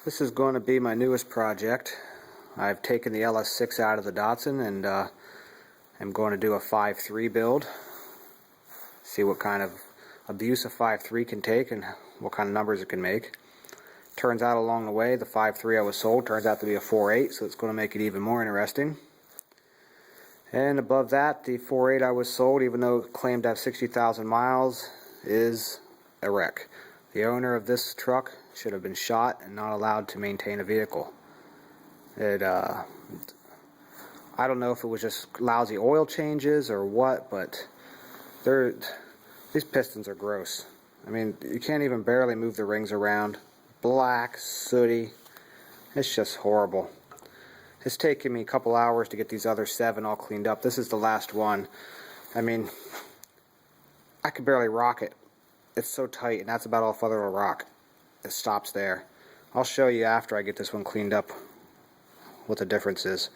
This is going to be my newest project. I've taken the LS6 out of the Datsun and I'm going to do a 5.3 build. See what kind of abuse a 5.3 can take and what kind of numbers it can make. Turns out along the way the 5.3 I was sold turns out to be a 4.8, so it's going to make it even more interesting. And above that, the 4.8 I was sold, even though it claimed to have 60,000 miles, is a wreck. The owner of this truck should have been shot and not allowed to maintain a vehicle. I don't know if it was just lousy oil changes or what, but these pistons are gross. I mean, you can't even barely move the rings around. Black, sooty, it's just horrible. It's taken me a couple hours to get these other 7 all cleaned up. This is the last one. I mean, I could barely rock it. It's so tight, and that's about all further will rock. It stops there. I'll show you after I get this one cleaned up what the difference is.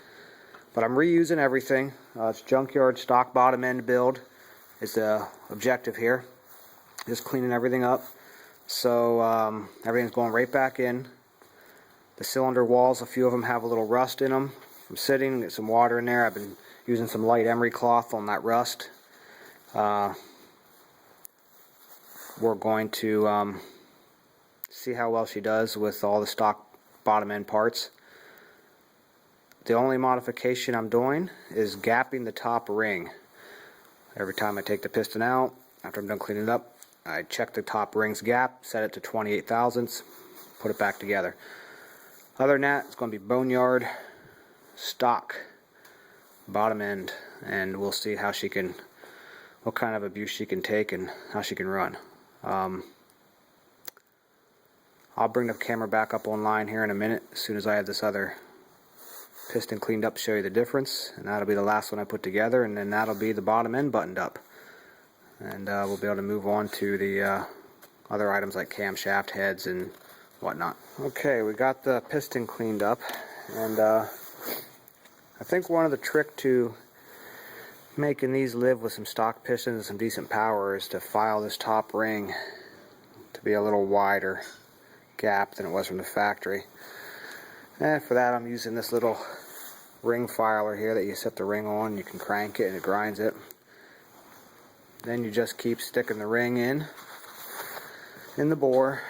But I'm reusing everything. It's junkyard stock bottom end build is the objective here. Just cleaning everything up. So everything's going right back in. The cylinder walls, a few of them have a little rust in them from sitting. Get some water in there. I've been using some light emery cloth on that rust. We're going to see how well she does with all the stock bottom end parts. The only modification I'm doing is gapping the top ring. Every time I take the piston out, after I'm done cleaning it up, I check the top ring's gap, set it to 28 thousandths, put it back together. Other than that, it's going to be boneyard stock bottom end, and we'll see how she can, what kind of abuse she can take and how she can run. I'll bring the camera back up online here in a minute as soon as I have this other piston cleaned up, show you the difference, and that'll be the last one I put together, and then that'll be the bottom end buttoned up, and we'll be able to move on to the other items like camshaft heads and whatnot. Okay, we got the piston cleaned up, and I think one of the trick to making these live with some stock pistons and some decent power is to file this top ring to be a little wider gap than it was from the factory. And for that I'm using this little ring filer here that you set the ring on. You can crank it and it grinds it. Then you just keep sticking the ring in the bore,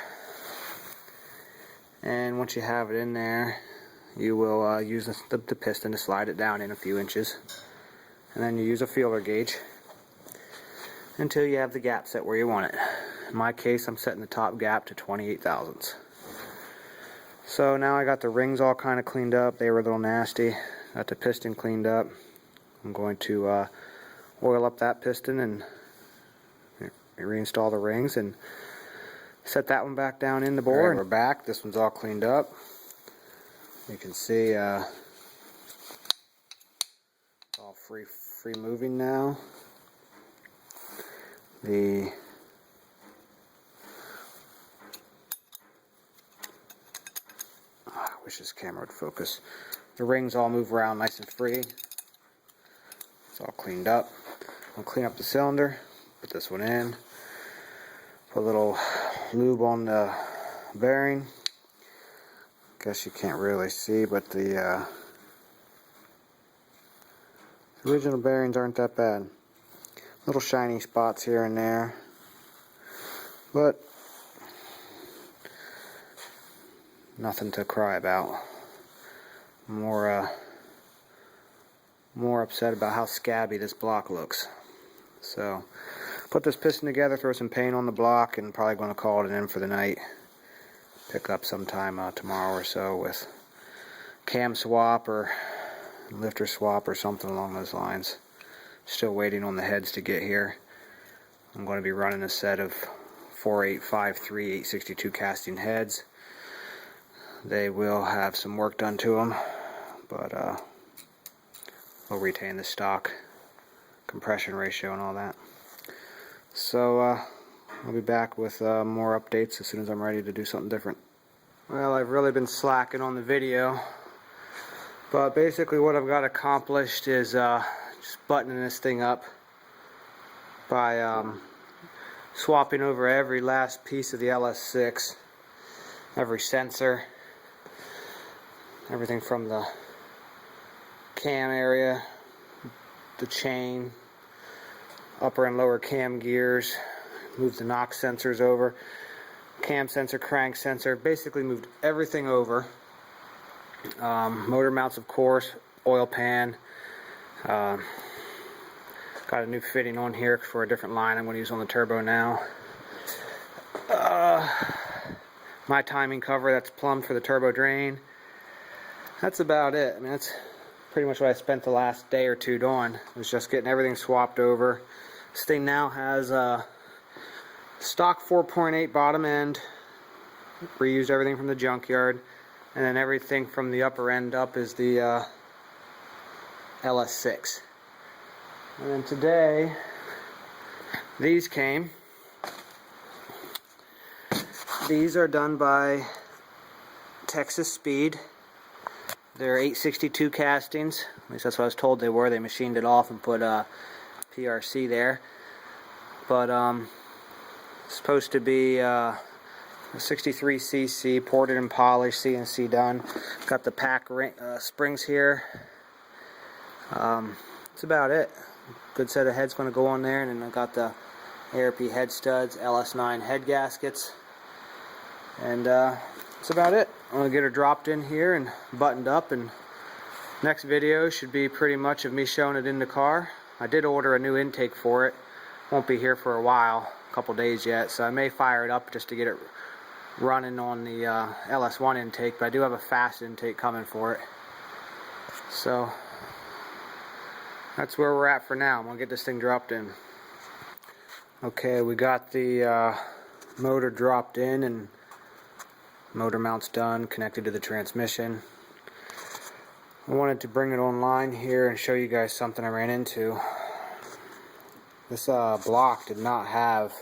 and once you have it in there you will use the piston to slide it down in a few inches, and then you use a feeler gauge until you have the gap set where you want it. In my case I'm setting the top gap to 28 thousandths. So now I got the rings all kind of cleaned up. They were a little nasty. Got the piston cleaned up. I'm going to oil up that piston and reinstall the rings and set that one back down in the bore. Right, we're back. This one's all cleaned up. You can see it's all free moving now. I wish this camera would focus. The rings all move around nice and free. It's all cleaned up. I'll clean up the cylinder, put this one in, put a little lube on the bearing. Guess you can't really see, but the original bearings aren't that bad. Little shiny spots here and there, but nothing to cry about. More upset about how scabby this block looks. So put this piston together, throw some paint on the block, and probably going to call it in for the night. Pick up sometime tomorrow or so with cam swap or lifter swap or something along those lines. Still waiting on the heads to get here. I'm going to be running a set of 4.8, 5.3, 862 casting heads. They will have some work done to them, but we'll retain the stock compression ratio and all that. So I'll be back with more updates as soon as I'm ready to do something different. Well, I've really been slacking on the video, but basically what I've got accomplished is just buttoning this thing up by swapping over every last piece of the LS6, every sensor, Everything from the cam area, the chain, upper and lower cam gears, moved the NOx sensors over, cam sensor, crank sensor, basically moved everything over. Motor mounts, of course, oil pan. Got a new fitting on here for a different line I'm going to use on the turbo now. My timing cover that's plumbed for the turbo drain. That's about it. I mean, that's pretty much what I spent the last day or two doing. Was just getting everything swapped over. This thing now has a stock 4.8 bottom end. Reused everything from the junkyard, and then everything from the upper end up is the LS6. And then today, these came. These are done by Texas Speed. They're 862 castings. At least that's what I was told they were. They machined it off and put PRC there. But it's supposed to be a 63cc, ported and polished, CNC done. Got the pack springs here. That's about it. Good set of heads going to go on there, and then I got the ARP head studs, LS9 head gaskets, and that's about it. I'm going to get her dropped in here and buttoned up, and next video should be pretty much of me showing it in the car. I did order a new intake for it. Won't be here for a while, a couple days yet, so I may fire it up just to get it running on the LS1 intake, but I do have a fast intake coming for it. So that's where we're at for now. I'm going to get this thing dropped in. Okay, we got the motor dropped in and motor mounts done, connected to the transmission. I wanted to bring it online here and show you guys something I ran into. This block did not have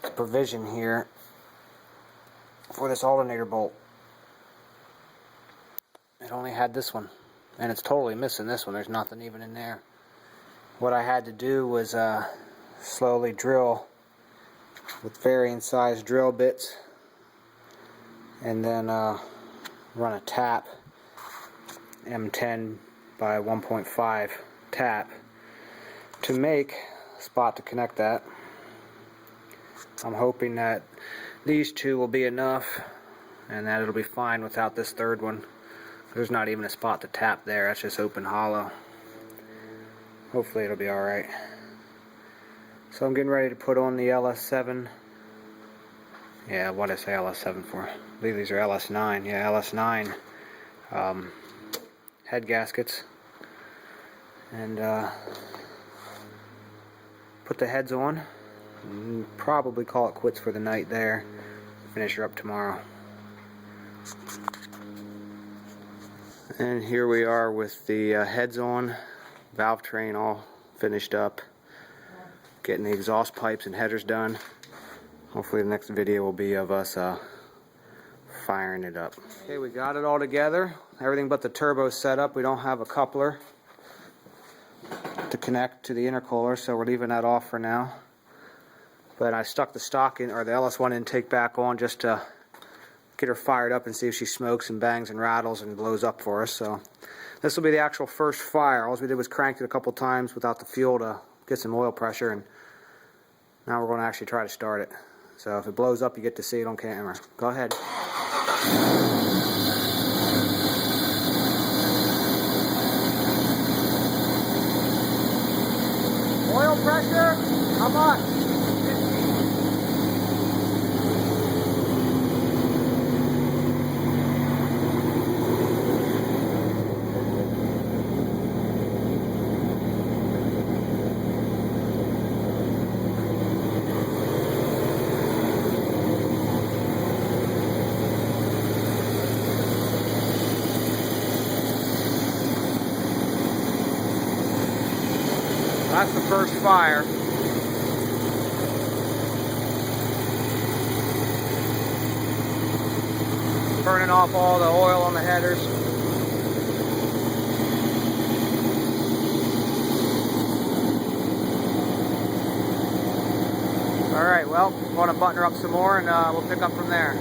the provision here for this alternator bolt. It only had this one, and it's totally missing this one. There's nothing even in there. What I had to do was slowly drill with varying size drill bits, and then run a tap, M10 by 1.5 tap, to make a spot to connect that. I'm hoping that these two will be enough and that it'll be fine without this third one. There's not even a spot to tap there, that's just open hollow. Hopefully it'll be alright. So I'm getting ready to put on the LS7. Yeah, what did I say LS7 for? I believe these are LS9. Yeah, LS9 head gaskets. And put the heads on. And probably call it quits for the night there. Finish her up tomorrow. And here we are with the heads on, valve train all finished up, getting the exhaust pipes and headers done. Hopefully the next video will be of us firing it up. Okay, we got it all together. Everything but the turbo set up. We don't have a coupler to connect to the intercooler, so we're leaving that off for now. But I stuck the stock in, or the LS1 intake back on, just to get her fired up and see if she smokes and bangs and rattles and blows up for us. So this will be the actual first fire. All we did was crank it a couple times without the fuel to get some oil pressure, and now we're going to actually try to start it. So if it blows up, you get to see it on camera. Go ahead. Oil pressure, how much? That's the first fire. Burning off all the oil on the headers. Alright, well, I'm going to button her up some more and we'll pick up from there.